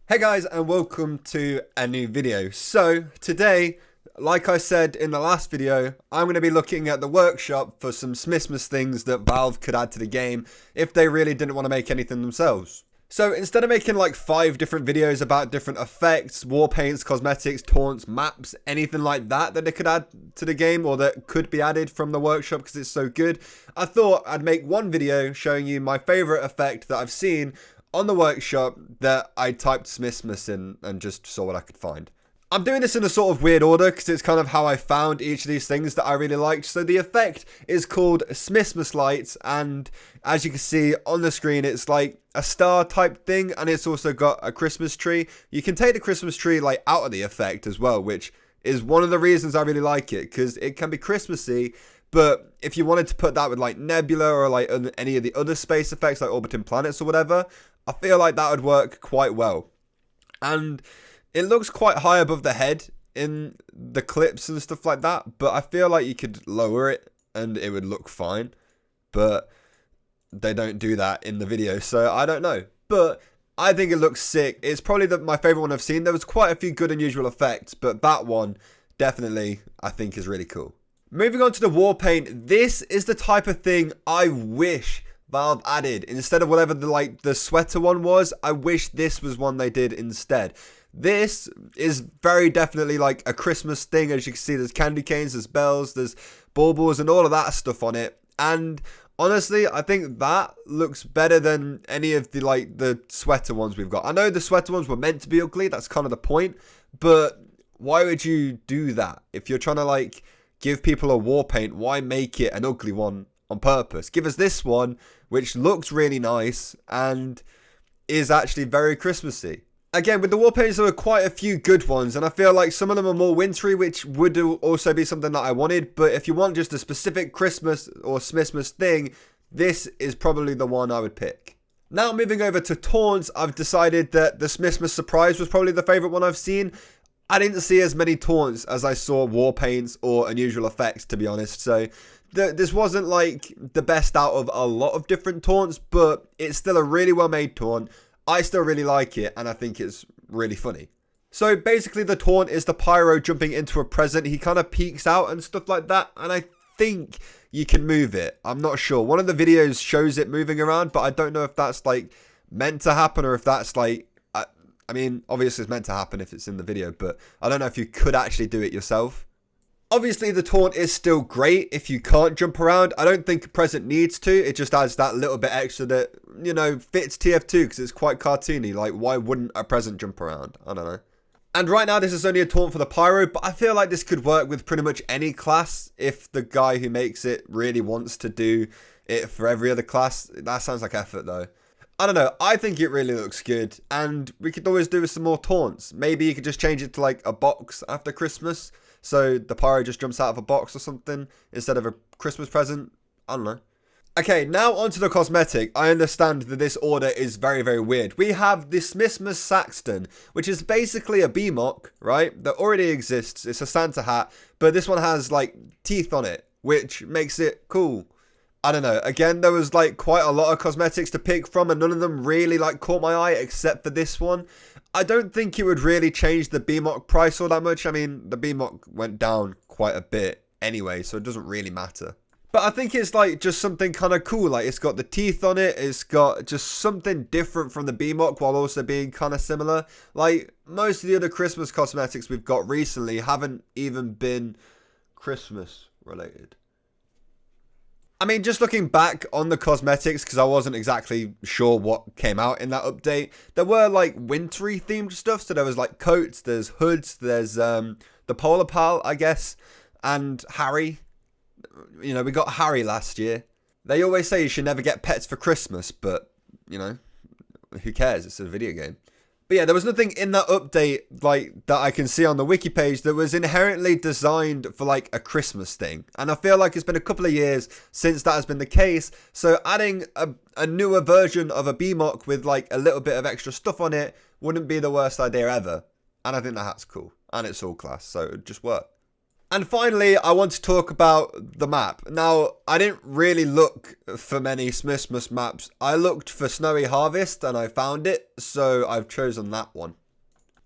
Hey guys, and welcome to a new video. So today, like I said in the last video, I'm going to be looking at the workshop for some Smissmas things that Valve could add to the game if they really didn't want to make anything themselves. So instead of making like 5 different videos about different effects, war paints, cosmetics, taunts, maps, anything like that they could add to the game or that could be added from the workshop because it's so good, I thought I'd make one video showing you my favorite effect that I've seen on the workshop that I typed Smissmas in and just saw what I could find. I'm doing this in a sort of weird order because it's kind of how I found each of these things that I really liked. So the effect is called Smissmas lights, and as you can see on the screen, it's like a star type thing, and it's also got a Christmas tree. You can take the Christmas tree like out of the effect as well, which is one of the reasons I really like it, because it can be Christmassy. But if you wanted to put that with like Nebula or like any of the other space effects like orbiting planets or whatever, I feel like that would work quite well. And it looks quite high above the head in the clips and stuff like that, but I feel like you could lower it and it would look fine. But they don't do that in the video, so I don't know. But I think it looks sick. It's probably my favorite one I've seen. There was quite a few good unusual effects, but that one definitely I think is really cool. Moving on to the war paint, this is the type of thing I wish Valve added. Instead of whatever the sweater one was, I wish this was one they did instead. This is very definitely like a Christmas thing. As you can see, there's candy canes, there's bells, there's baubles and all of that stuff on it. And honestly, I think that looks better than any of the sweater ones we've got. I know the sweater ones were meant to be ugly, that's kind of the point, but why would you do that? If you're trying to like give people a war paint, why make it an ugly one on purpose? Give us this one, which looks really nice and is actually very Christmassy. Again, with the war paints, there were quite a few good ones, and I feel like some of them are more wintry, which would also be something that I wanted. But if you want just a specific Christmas or Smissmas thing, this is probably the one I would pick. Now, moving over to taunts, I've decided that the Smissmas surprise was probably the favorite one I've seen. I didn't see as many taunts as I saw war paints or unusual effects, to be honest. So this wasn't like the best out of a lot of different taunts, but it's still a really well made taunt. I still really like it, and I think it's really funny. So basically the taunt is the pyro jumping into a present. He kind of peeks out and stuff like that, and I think you can move it. I'm not sure. One of the videos shows it moving around, but I don't know if that's like meant to happen or if that's like, I mean, obviously it's meant to happen if it's in the video, but I don't know if you could actually do it yourself. Obviously, the taunt is still great if you can't jump around. I don't think a present needs to. It just adds that little bit extra that, you know, fits TF2 because it's quite cartoony. Like, why wouldn't a present jump around? I don't know. And right now, this is only a taunt for the pyro, but I feel like this could work with pretty much any class if the guy who makes it really wants to do it for every other class. That sounds like effort, though. I don't know. I think it really looks good, and we could always do with some more taunts. Maybe you could just change it to, like, a box after Christmas. So the pyro just jumps out of a box or something instead of a Christmas present. I don't know. Okay, now onto the cosmetic. I understand that this order is very, very weird. We have the Smissmas Saxton, which is basically a Mach, right? That already exists. It's a Santa hat, but this one has like teeth on it, which makes it cool. I don't know. Again, there was like quite a lot of cosmetics to pick from, and none of them really like caught my eye except for this one. I don't think it would really change the Mach price all that much. I mean, the Mach went down quite a bit anyway, so it doesn't really matter. But I think it's like just something kind of cool. Like it's got the teeth on it. It's got just something different from the Mach while also being kind of similar. Like most of the other Christmas cosmetics we've got recently haven't even been Christmas related. I mean, just looking back on the cosmetics, because I wasn't exactly sure what came out in that update, there were like wintry themed stuff. So there was like coats, there's hoods, there's the Polar Pal, I guess, and Harry. You know, we got Harry last year. They always say you should never get pets for Christmas, but, you know, who cares? It's a video game. But yeah, there was nothing in that update like that I can see on the wiki page that was inherently designed for like a Christmas thing. And I feel like it's been a couple of years since that has been the case. So adding a newer version of a Mach with like a little bit of extra stuff on it wouldn't be the worst idea ever. And I think that hat's cool. And it's all class, so it would just work. And finally, I want to talk about the map. Now, I didn't really look for many Smissmas maps. I looked for Snowy Harvest and I found it, so I've chosen that one.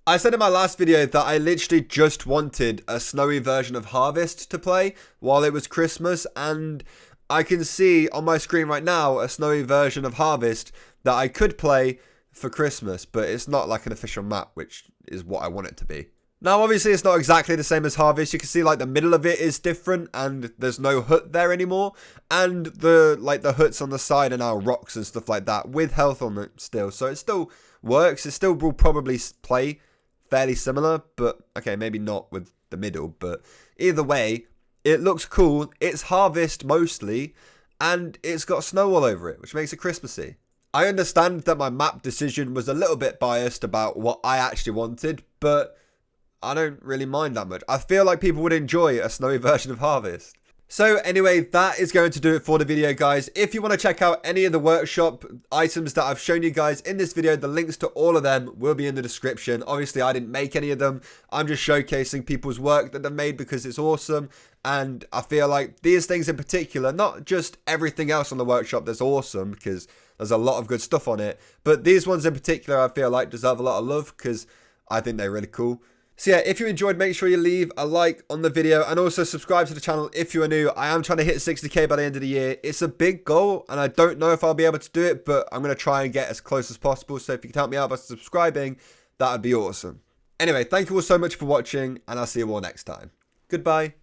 I said in my last video that I literally just wanted a snowy version of Harvest to play while it was Christmas, and I can see on my screen right now a snowy version of Harvest that I could play for Christmas, but it's not like an official map, which is what I want it to be. Now, obviously, it's not exactly the same as Harvest. You can see, like, the middle of it is different, and there's no hut there anymore. And the huts on the side are now rocks and stuff like that, with health on it still. So it still works. It still will probably play fairly similar, but, okay, maybe not with the middle. But either way, it looks cool. It's Harvest mostly, and it's got snow all over it, which makes it Christmassy. I understand that my map decision was a little bit biased about what I actually wanted, but I don't really mind that much. I feel like people would enjoy a snowy version of Harvest. So anyway, that is going to do it for the video, guys. If you want to check out any of the workshop items that I've shown you guys in this video, the links to all of them will be in the description. Obviously, I didn't make any of them. I'm just showcasing people's work that they've made because it's awesome. And I feel like these things in particular, not just everything else on the workshop that's awesome, because there's a lot of good stuff on it, but these ones in particular I feel like deserve a lot of love because I think they're really cool. So yeah, if you enjoyed, make sure you leave a like on the video and also subscribe to the channel if you are new. I am trying to hit 60k by the end of the year. It's a big goal and I don't know if I'll be able to do it, but I'm going to try and get as close as possible. So if you can help me out by subscribing, that would be awesome. Anyway, thank you all so much for watching and I'll see you all next time. Goodbye.